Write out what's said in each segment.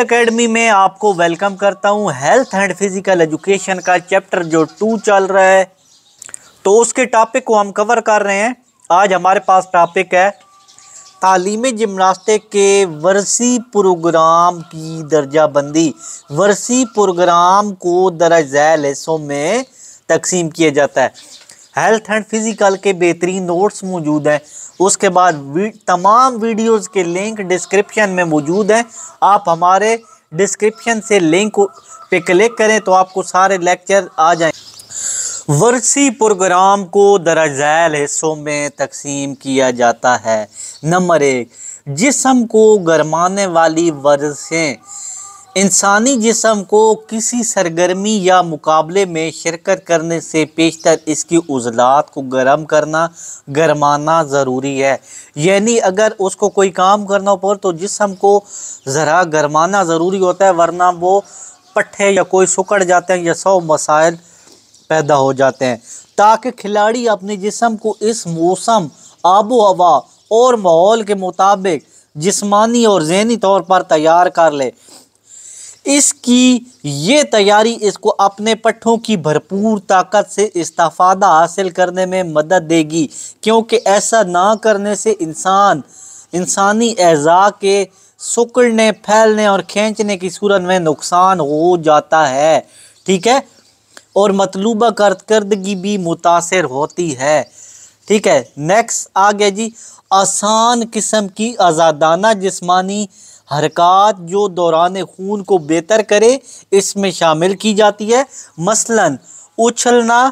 Academy में आपको welcome करता हूं। हेल्थ एंड फिजिकल एजुकेशन का चैप्टर जो 2 चल रहा है, तो उसके टॉपिक को हम कवर कर रहे हैं। आज हमारे पास टॉपिक है तालीमी जिम्नास्टिक के वर्सी प्रोग्राम की दर्जाबंदी। वर्सी प्रोग्राम को दर्ज-झैल हिस्सों में तकसीम किया जाता है। हेल्थ एंड फिजिकल के बेहतरीन नोट्स मौजूद हैं। उसके बाद तमाम वीडियोस के लिंक डिस्क्रिप्शन में मौजूद हैं। आप हमारे डिस्क्रिप्शन से लिंक पे क्लिक करें तो आपको सारे लेक्चर आ जाएं। वर्सी प्रोग्राम को दर्ज-झैल हिस्सों में तकसीम किया जाता है। नंबर 1, जिस्म को गरमाने वाली वर्जिशें। इंसानी जिस्म को किसी सरगर्मी या मुकाबले में शिरकत करने से पेशतर इसकी उज़लात को गर्म करना, गरमाना ज़रूरी है। यानी अगर उसको कोई काम करना हो तो जिस्म को ज़रा गरमाना ज़रूरी होता है, वरना वो पट्टे या कोई सुकड़ जाते हैं या 100 मसाइल पैदा हो जाते हैं। ताकि खिलाड़ी अपने जिस्म को इस मौसम, आबो हवा और माहौल के मुताबिक जिस्मानी और ज़हनी तौर पर तैयार कर ले। इसकी ये तैयारी इसको अपने पट्टों की भरपूर ताकत से इस्तिफादा हासिल करने में मदद देगी, क्योंकि ऐसा ना करने से इंसानी एज़ा के सिकुड़ने, फैलने और खींचने की सूरत में नुकसान हो जाता है। ठीक है, और मतलूबा कारकर्दगी भी मुतासर होती है। ठीक है, नेक्स्ट आ गया जी, आसान किस्म की आज़ादाना जिस्मानी हरकत जो दौरान खून को बेहतर करे, इसमें शामिल की जाती है। मसलन उछलना,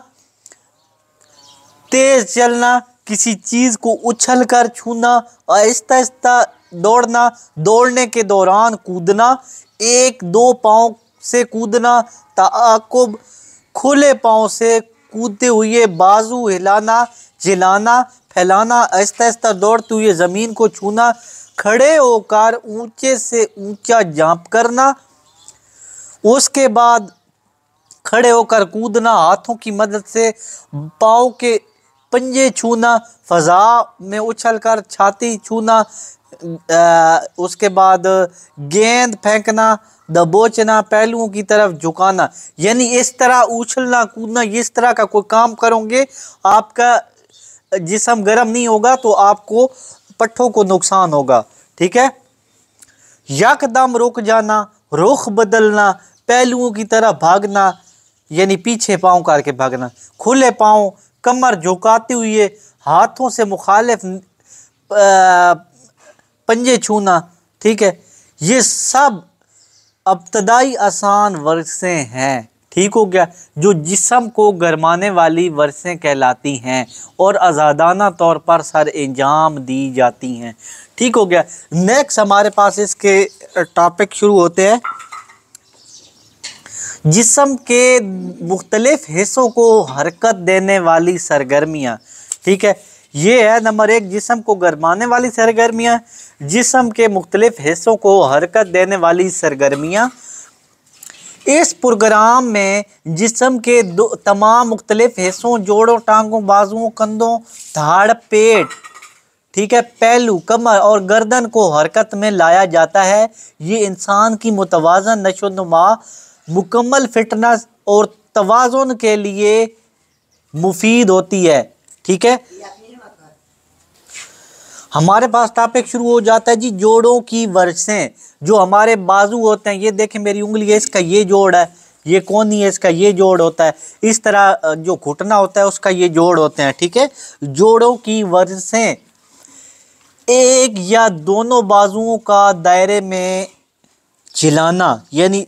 तेज चलना, किसी चीज़ को उछल कर छूना, आहिस्ता आहिस्ता दौड़ना, दौड़ने के दौरान कूदना, 1-2 पाँव से कूदना, ताक़ुब खुले पाँव से कूदते हुए बाजू हिलाना, झिलाना, फैलाना, आहिस्ता आहिस्ता दौड़ते हुए ज़मीन को छूना, खड़े होकर ऊंचे से ऊंचा जंप करना, उसके बाद खड़े होकर कूदना, हाथों की मदद से पाँव के पंजे छूना, फ़ज़ा में उछलकर छाती छूना, उसके बाद गेंद फेंकना, दबोचना, पहलुओं की तरफ झुकाना। यानी इस तरह उछलना कूदना, इस तरह का कोई काम करोगे, आपका जिस्म गर्म नहीं होगा तो आपको पट्टों को नुकसान होगा। ठीक है, यकदम रुक जाना, रुख बदलना, पहलुओं की तरफ भागना, यानी पीछे पाँव करके भागना, खुले पाँव, कमर झुकाते हुए हाथों से मुखालिफ पंजे छूना। ठीक है, ये सब इब्तदाई आसान वर्जिशें हैं। ठीक हो गया, जो जिस्म को गरमाने वाली वर्जिशें कहलाती हैं और आज़ादाना तौर पर सर अंजाम दी जाती हैं। ठीक हो गया, नेक्स्ट हमारे पास इसके टॉपिक शुरू होते हैं। जिस्म के मुख्तलिफ हिस्सों को हरकत देने वाली सरगर्मियाँ। ठीक है, ये है नंबर 1, जिस्म को गरमाने वाली सरगर्मियाँ। जिस्म के मुख्तलिफ हिस्सों को हरकत देने वाली सरगर्मियाँ। इस प्रोग्राम में जिस्म के तमाम मुख्तलिफ हिस्सों, जोड़ों, टांगों, बाजुओं, कंधों, धाड़, पेट, ठीक है, पहलू, कमर और गर्दन को हरकत में लाया जाता है। ये इंसान की मुतवाज़न नशोनुमा, मुकम्मल फिटनेस और तवाज़ुन के लिए मुफीद होती है। ठीक है, हमारे पास टॉपिक शुरू हो जाता है जी, जोड़ों की वर्जिशें। जो हमारे बाजू होते हैं, ये देखें मेरी उंगली है, इसका ये जोड़ है, ये कोनी है, इसका ये जोड़ होता है। इस तरह जो घुटना होता है उसका ये जोड़ होते हैं। ठीक है, जोड़ों की वर्जिशें, एक या दोनों बाजुओं का दायरे में चिलाना, यानी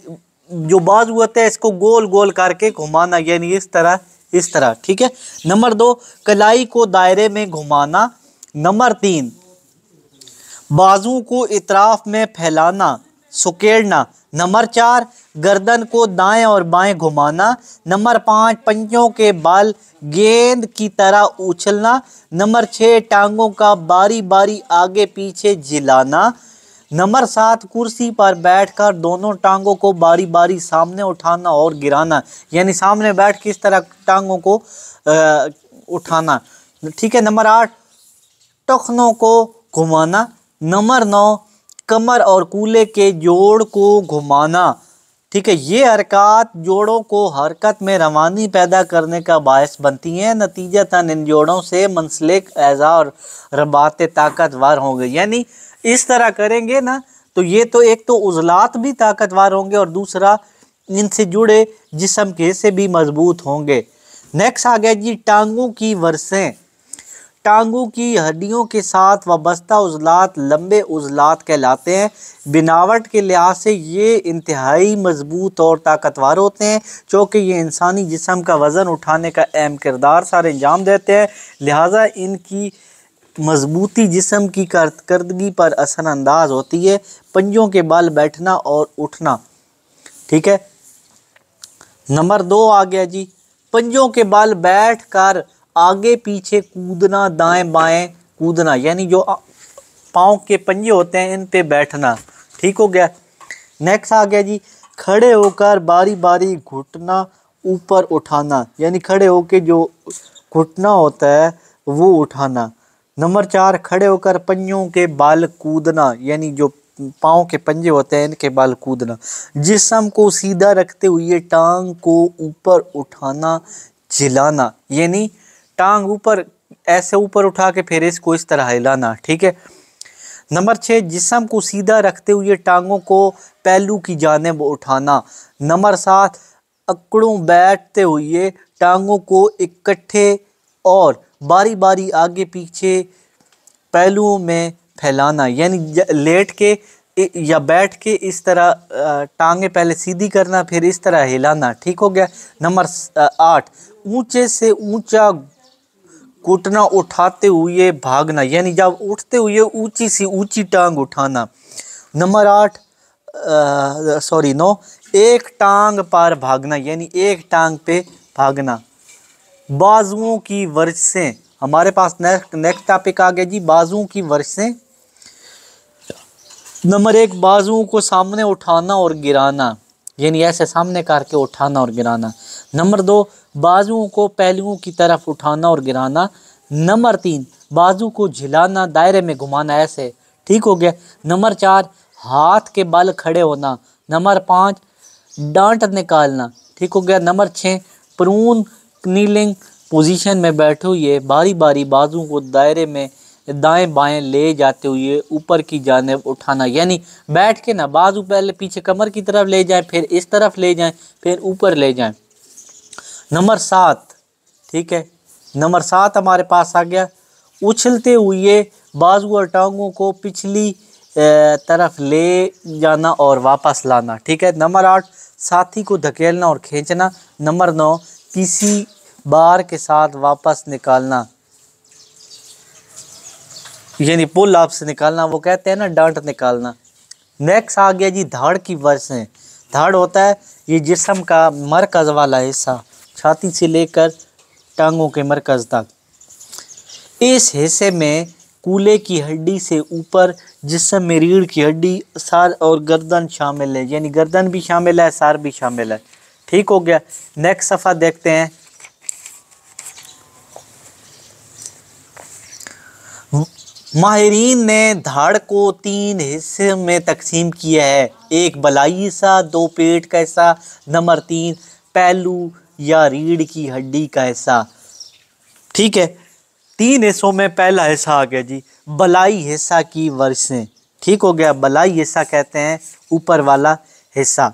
जो बाजू होते हैं इसको गोल गोल करके घुमाना, यानी इस तरह। ठीक है, नंबर 2, कलाई को दायरे में घुमाना। नंबर 3, बाजुओं को इतराफ में फैलाना, सुकेड़ना। नंबर 4, गर्दन को दाएं और बाएं घुमाना। नंबर 5, पंजों के बाल गेंद की तरह उछलना। नंबर 6, टांगों का बारी बारी आगे पीछे झिलाना। नंबर 7, कुर्सी पर बैठकर दोनों टांगों को बारी बारी सामने उठाना और गिराना, यानी सामने बैठ के इस तरह टांगों को उठाना। ठीक है, नंबर 8, टखनों को घुमाना। नंबर 9, कमर और कूल्हे के जोड़ को घुमाना, ठीक है, ये हरकत जोड़ों को हरकत में रवानी पैदा करने का बायस बनती हैं। नतीजतन इन जोड़ों से मंसलिक एज़ा और रबातें ताकतवर होंगे। यानी इस तरह करेंगे ना तो ये तो एक तो उज़लात भी ताकतवर होंगे और दूसरा इनसे जुड़े जिस्म के हिस्से भी मजबूत होंगे। नेक्स्ट आ गया जी टांगों की वरसें। टांगों की हड्डियों के साथ वाबस्ता उज़लात लंबे उज़लात कहलाते हैं। बनावट के लिहाज से ये इंतहाई मजबूत और ताकतवर होते हैं, चूँकि ये इंसानी जिस्म का वज़न उठाने का अहम किरदार सर अंजाम देते हैं। लिहाजा इनकी मजबूती जिस्म की कारकर्दगी पर असरअंदाज होती है। पंजों के बल बैठना और उठना, ठीक है। नंबर 2 आ गया जी पंजों के बल बैठ कर आगे पीछे कूदना, दाएं बाएं कूदना, यानी जो पाँव के पंजे होते हैं इन पे बैठना, ठीक हो गया। नेक्स्ट आ गया जी खड़े होकर बारी बारी घुटना ऊपर उठाना, यानी खड़े होकर जो घुटना होता है वो उठाना। नंबर 4 खड़े होकर पंजों के बल कूदना, यानी जो पाँव के पंजे होते हैं इनके बल कूदना। जिस्म को सीधा रखते हुए टांग को ऊपर उठाना, झिलाना, यानी टांग ऊपर ऐसे ऊपर उठा के फिर इसको इस तरह हिलाना, ठीक है। नंबर 6 जिस्म को सीधा रखते हुए टांगों को पहलू की जानिब उठाना। नंबर 7 अकड़ों बैठते हुए टांगों को इकट्ठे और बारी बारी आगे पीछे पहलुओं में फैलाना, यानी लेट के या बैठ के इस तरह टांगे पहले सीधी करना फिर इस तरह हिलाना, ठीक हो गया। नंबर 8 ऊंचे से ऊंचा घुटना उठाते हुए भागना, यानी जब उठते हुए ऊंची सी ऊंची टांग उठाना। नंबर 9 एक टांग पर भागना, यानी एक टांग पे भागना। बाजुओं की वर्सें, हमारे पास नेक्स्ट टॉपिक आ गया जी बाजुओं की वर्सें। नंबर 1 बाजुओं को सामने उठाना और गिराना, यानी ऐसे सामने करके उठाना और गिराना। नंबर 2 बाजुओं को पहलुओं की तरफ उठाना और गिराना। नंबर 3 बाजू को झिलाना, दायरे में घुमाना, ऐसे, ठीक हो गया। नंबर 4 हाथ के बल खड़े होना। नंबर 5 डांट निकालना, ठीक हो गया। नंबर 6 प्रून नीलिंग पोजीशन में बैठे हुए बारी बारी बाजू को दायरे में दाएं बाएं ले जाते हुए ऊपर की जानिब उठाना, यानी बैठ के ना बाजू पहले पीछे कमर की तरफ ले जाएं, फिर इस तरफ ले जाएं, फिर ऊपर ले जाएं। नंबर 7, ठीक है, नंबर 7 हमारे पास आ गया उछलते हुए बाजू और टांगों को पिछली तरफ ले जाना और वापस लाना, ठीक है। नंबर 8 साथी को धकेलना और खींचना। नंबर 9 किसी बार के साथ वापस निकालना, यानी पुल अप से निकालना, वो कहते हैं ना डांट निकालना। नेक्स्ट आ गया जी धड़ की वर्सें। धड़ होता है ये जिस्म का मरकज़ वाला हिस्सा, छाती से लेकर टांगों के मरकज़ तक। इस हिस्से में कूल्हे की हड्डी से ऊपर जिस्म में रीढ़ की हड्डी, सर और गर्दन शामिल है, यानी गर्दन भी शामिल है, सर भी शामिल है, ठीक हो गया। नेक्स्ट सफ़ा देखते हैं। माहिरीन ने धड़ को 3 हिस्से में तकसीम किया है। एक बलाई हिस्सा, 2 पेट का हिस्सा, नंबर 3 पहलू या रीढ़ की हड्डी का हिस्सा, ठीक है। 3 हिस्सों में पहला हिस्सा आ गया जी बलाई हिस्सा की वर्सें, ठीक हो गया। बलाई हिस्सा कहते हैं ऊपर वाला हिस्सा।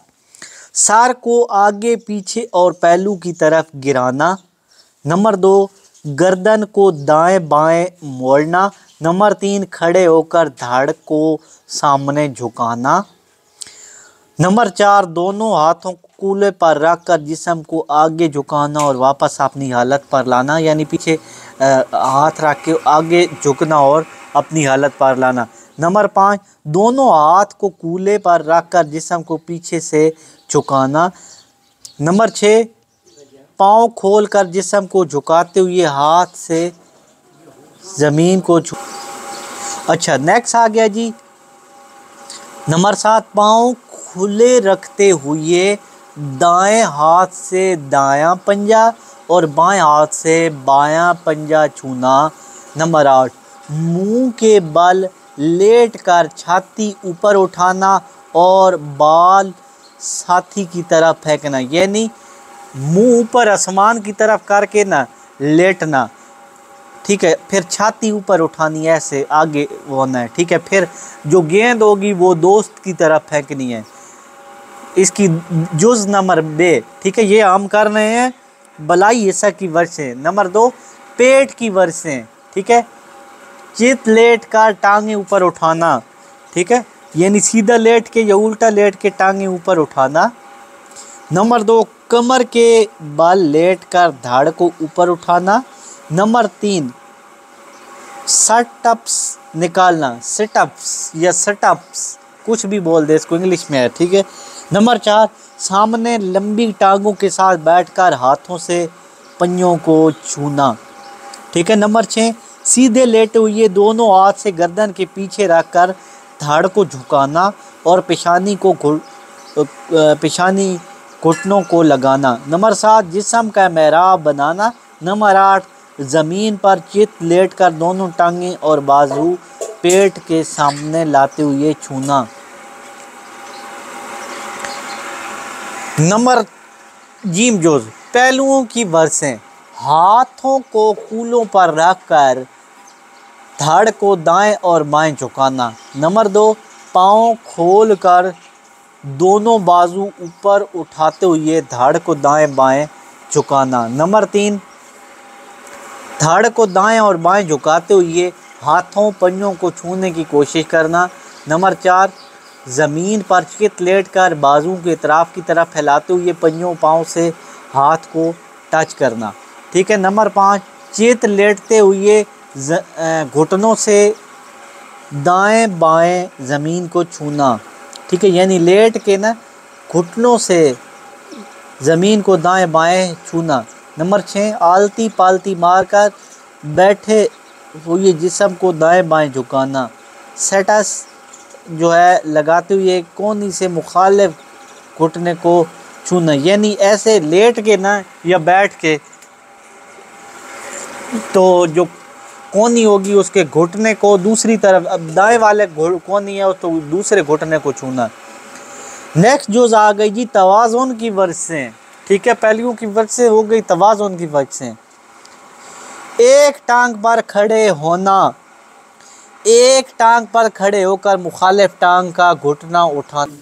सर को आगे पीछे और पहलू की तरफ गिराना। नंबर 2 गर्दन को दाएं बाएं मोड़ना। नंबर 3 खड़े होकर धड़ को सामने झुकाना। नंबर 4 दोनों हाथों को कूल्हे पर रखकर जिस्म को आगे झुकाना और वापस अपनी हालत पर लाना, यानी पीछे हाथ रख के आगे झुकना और अपनी हालत पर लाना। नंबर 5 दोनों हाथ को कूल्हे पर रखकर जिस्म को पीछे से झुकाना। नंबर 6 पाँव खोलकर जिस्म को झुकाते हुए हाथ से ज़मीन को अच्छा नेक्स्ट आ गया जी नंबर 7 पाँव खुले रखते हुए दाएं हाथ से दायां पंजा और बाएं हाथ से बायां पंजा छूना। नंबर 8 मुंह के बल लेट कर छाती ऊपर उठाना और बाल साथी की तरफ फेंकना, यानी मुंह ऊपर आसमान की तरफ करके ना लेटना, ठीक है। फिर छाती ऊपर उठानी है, ऐसे आगे होना है, ठीक है। फिर जो गेंद होगी वो दोस्त की तरफ फेंकनी है। इसकी जुज नंबर बे, ठीक है, ये हम कर रहे हैं बलाई हिस्सा की वर्षें। नंबर 2 पेट की वर्षें, ठीक है। चित लेट कर टांगे ऊपर उठाना, ठीक है, यानी सीधा लेट के या उल्टा लेट के टांगे ऊपर उठाना। नंबर 2 कमर के बल लेट कर धड़ को ऊपर उठाना। नंबर 3 सटअप्स निकालना, सिटअप्स या सटअप्स कुछ भी बोल दे, इसको इंग्लिश में है, ठीक है। नंबर 4 सामने लंबी टांगों के साथ बैठकर हाथों से पंजों को छूना, ठीक है। नंबर 6 सीधे लेटे हुए दोनों हाथ से गर्दन के पीछे रखकर धड़ को झुकाना और पेशानी घुटनों को लगाना। नंबर 7 जिस्म का मेहराब बनाना। नंबर 8 ज़मीन पर चित लेटकर दोनों टांगें और बाजू पेट के सामने लाते हुए छूना। नंबर जीम जोज पहलुओं की वर्सें, हाथों को कूलों पर रखकर धड़ को दाएं और बाएं झुकाना। नंबर 2 पाँव खोल कर दोनों बाजू ऊपर उठाते हुए धड़ को दाएं बाएं झुकाना। नंबर 3 धड़ को दाएं और बाएं झुकाते हुए हाथों पंजों को छूने की कोशिश करना। नंबर 4 ज़मीन पर चित लेटकर बाजू के इतराफ़ की तरफ फैलाते हुए पंजों पाँव से हाथ को टच करना, ठीक है। नंबर 5 चित लेटते हुए घुटनों से दाएं बाएं ज़मीन को छूना, ठीक है, यानी लेट के ना घुटनों से ज़मीन को दाएं बाएं छूना। नंबर 6 आलती पालती मारकर बैठे हुए जिस्म को दाएं बाएं झुकाना। सेटस जो है लगाते हुए कोहनी से मुखालिफ घुटने को छूना, यानी ऐसे लेट के ना या बैठ के, तो जो कोहनी होगी उसके घुटने को दूसरी तरफ, अब दाएं वाले कोहनी है तो दूसरे घुटने को छूना। नेक्स्ट जो आ गई जी तवाज़ुन की वर्सें, ठीक है, पहलुओं की वर्सें हो गई, तवाज़ुन की वर्सें। एक टांग पर खड़े होना, एक टांग पर खड़े होकर मुखालिफ टांग का घुटना उठाना।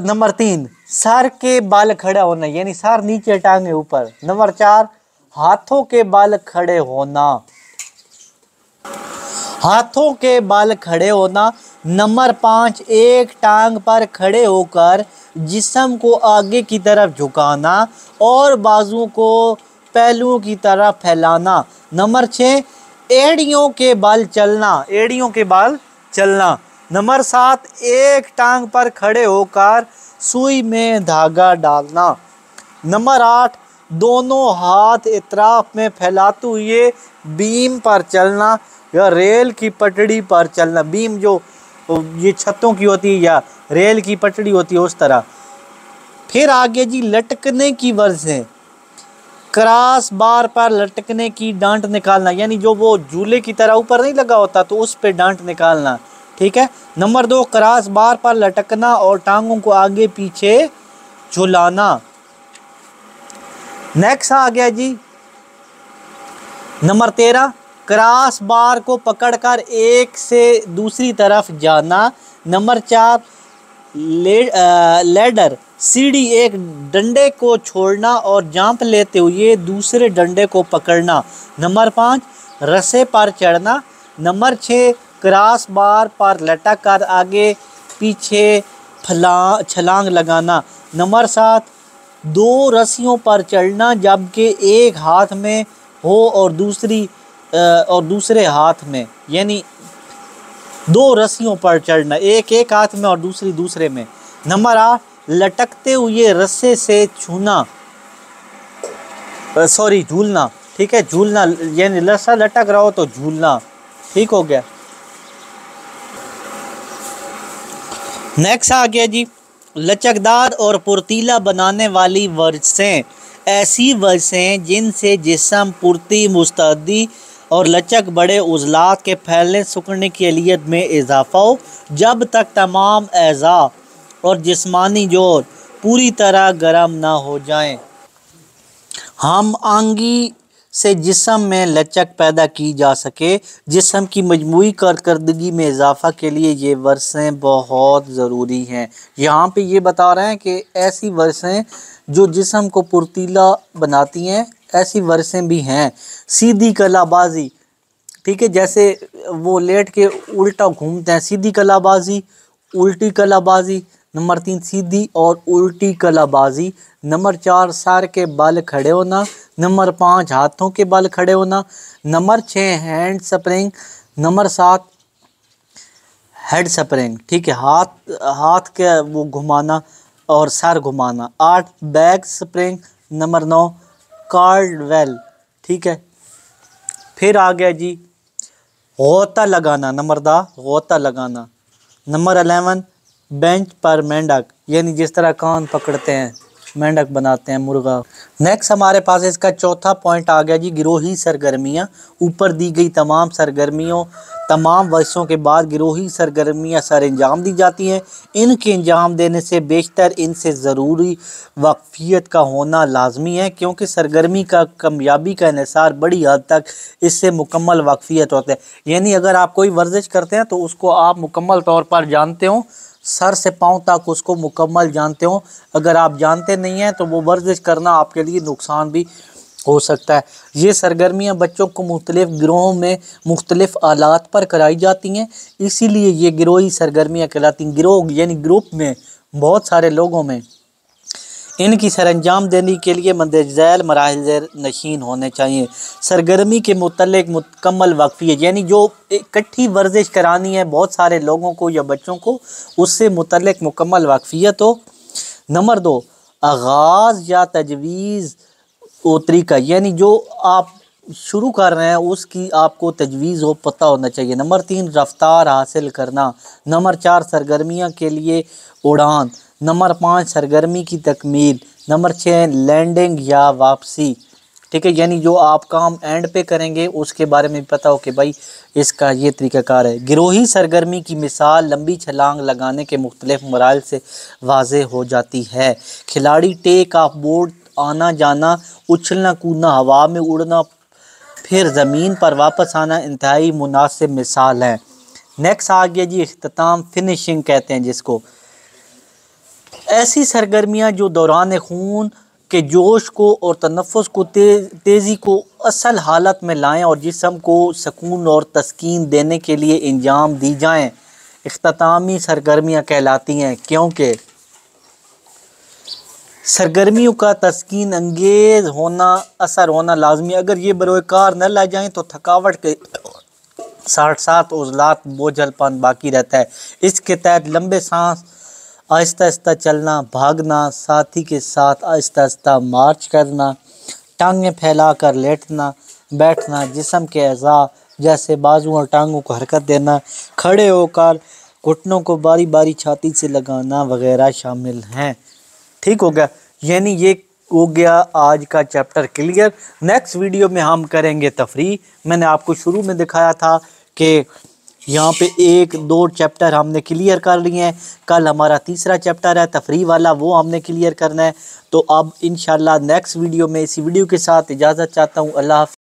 नंबर 3 सर के बाल खड़ा होना, यानी सर नीचे टांगे ऊपर। नंबर 4 हाथों के बाल खड़े होना, हाथों के बाल खड़े होना। नंबर 5 एक टांग पर खड़े होकर जिस्म को आगे की तरफ झुकाना और बाजुओं को पहलुओं की तरफ फैलाना। नंबर 6 एड़ियों के बाल चलना, एड़ियों के बाल चलना। नंबर 7 एक टांग पर खड़े होकर सुई में धागा डालना। नंबर 8 दोनों हाथ इतराफ में फैलाते हुए बीम पर चलना या रेल की पटड़ी पर चलना। बीम जो ये छतों की होती है या रेल की पटड़ी होती है उस तरह। फिर आगे जी लटकने की वर्सें, क्रॉस बार पर लटकने की डांट निकालना, यानी जो वो झूले की तरह ऊपर नहीं लगा होता तो उस पे डांट निकालना, ठीक है। नंबर 2 क्रॉस बार पर लटकना और टांगों को आगे पीछे झुलाना। नेक्स्ट आ गया जी नंबर 13 क्रॉस बार को पकड़कर एक से दूसरी तरफ जाना। नंबर 4 लेडर सीढ़ी, एक डंडे को छोड़ना और जांप लेते हुए दूसरे डंडे को पकड़ना। नंबर 5 रस्से पर चढ़ना। नंबर 6 क्रॉस बार पर लटक कर आगे पीछे छलांग लगाना। नंबर 7 2 रस्सियों पर चढ़ना जबकि एक हाथ में हो और दूसरे हाथ में, यानी 2 रस्सियों पर चढ़ना, एक हाथ में और दूसरे में। नंबर 8 लटकते हुए रस्से से झूलना, ठीक है, झूलना, यानी रस्सा लटक रहा हो तो झूलना, ठीक हो गया। नेक्स्ट आ गया जी लचकदार और फुर्तीला बनाने वाली वर्सें, ऐसी वर्सें जिनसे जिस्म फुर्ती, मुस्तैदी और लचक बड़े उज़लात के फैलने सिकुड़ने की एलियत में इजाफ़ा हो, जब तक तमाम अज़ा और जिस्मानी जोर पूरी तरह गर्म ना हो जाएं। हम आंगी से जिस्म में लचक पैदा की जा सके। जिस्म की मजमूई कारकर्दगी में इजाफ़ा के लिए ये वर्सें बहुत ज़रूरी हैं। यहाँ पे ये बता रहे हैं कि ऐसी वर्सें जो जिस्म को फुर्तीला बनाती हैं, ऐसी वर्सें भी हैं। सीधी कलाबाजी, ठीक है, जैसे वो लेट के उल्टा घूमते हैं, सीधी कलाबाजी, उल्टी कलाबाजी। नंबर 3 सीधी और उल्टी कलाबाजी। नंबर 4 सर के बल खड़े होना। नंबर 5 हाथों के बल खड़े होना। Number 6 hand spring. Number 7 head spring, ठीक है, हाथ के वो घुमाना और सर घुमाना। 8 बैक स्प्रिंग। नंबर 9 कार्डवेल, ठीक है। फिर आ गया जी गोता लगाना, नंबर 10 गोता लगाना। नंबर 11 बेंच पर मेंढक, यानी जिस तरह कान पकड़ते हैं मेंढक बनाते हैं मुर्गा। नेक्स्ट हमारे पास इसका चौथा पॉइंट आ गया जी गिरोही सरगर्मियाँ। ऊपर दी गई तमाम सरगर्मियों तमाम वर्षों के बाद गिरोही सरगर्मियाँ सर अंजाम दी जाती हैं। इनके अंजाम देने से बेशतर इनसे ज़रूरी वाकफियत का होना लाजमी है, क्योंकि सरगर्मी का कामयाबी का इन्हिसार बड़ी हद तक इससे मुकम्मल वाकफियत होता है। यानी अगर आप कोई वर्जिश करते हैं तो उसको आप मुकम्मल तौर पर जानते हो, सर से पाँव तक उसको मुकम्मल जानते हो। अगर आप जानते नहीं हैं तो वो वर्जिश करना आपके लिए नुकसान भी हो सकता है। ये सरगर्मियाँ बच्चों को मुख्तलिफ गिरोहों में मुख्तलिफ आलात पर कराई जाती हैं, इसीलिए ये गिरोही सरगर्मियाँ कहलाती हैं। गिरोह यानी ग्रुप में बहुत सारे लोगों में इनकी सरंजाम देने के लिए मंदरज़ैल मराहिल नशीन होने चाहिए। सरगर्मी के मुतल्लिक मुकम्मल वाकफियत, यानी जो इकट्ठी वर्जिश करानी है बहुत सारे लोगों को या बच्चों को, उससे मुतल्लिक मुकम्मल वाकफियत हो। नंबर 2 आगाज़ या तजवीज़ वो तरीका, यानी जो आप शुरू कर रहे हैं उसकी आपको तजवीज़ हो, पता होना चाहिए। नंबर 3 रफ्तार हासिल करना। नंबर 4 सरगर्मियाँ के लिए उड़ान। नंबर 5 सरगर्मी की तकमील। नंबर 6 लैंडिंग या वापसी, ठीक है, यानी जो आप काम एंड पे करेंगे उसके बारे में पता हो कि भाई इसका ये तरीक़ाकार है। गिरोही सरगर्मी की मिसाल लंबी छलांग लगाने के मुख्तलिफ मराइल से वाज़े हो जाती है। खिलाड़ी टेक ऑफ बोर्ड, आना जाना, उछलना कूदना, हवा में उड़ना, फिर ज़मीन पर वापस आना इंतहाई मुनासिब मिसाल है। नेक्स्ट आ गया जी इख्तिताम, फिनिशिंग कहते हैं जिसको। ऐसी सरगर्मियाँ जो दौरान खून के जोश को और तनफ़ुस को तेज़ी को असल हालत में लाएं और जिस्म को सुकून और तस्कीन देने के लिए इंजाम दी जाएं, इख्तितामी सरगर्मियाँ कहलाती हैं। क्योंकि सरगर्मियों का तस्कीन अंगेज़ होना, असर होना लाजमी। अगर ये बरोकार न ला जाएँ तो थकावट के साथ साथ उज़लात बोझलपन बाकी रहता है। इसके तहत लंबे सांस, आहिस्ता आहिस्ता चलना, भागना, साथी के साथ आहिस्ता आहिस्ता मार्च करना, टांगें फैला कर लेटना, बैठना, जिस्म के अज़ा जैसे बाजू और टांगों को हरकत देना, खड़े होकर घुटनों को बारी बारी छाती से लगाना वगैरह शामिल हैं। ठीक हो गया, यानी ये हो गया आज का चैप्टर क्लियर। नेक्स्ट वीडियो में हम करेंगे तफरी। मैंने आपको शुरू में दिखाया था कि यहाँ पे 1-2 चैप्टर हमने क्लियर कर लिए हैं। कल हमारा तीसरा चैप्टर है तफरी वाला, वो हमने क्लियर करना है। तो अब इंशाल्लाह नेक्स्ट वीडियो में इसी वीडियो के साथ इजाज़त चाहता हूँ। अल्लाह हाफ़िज़।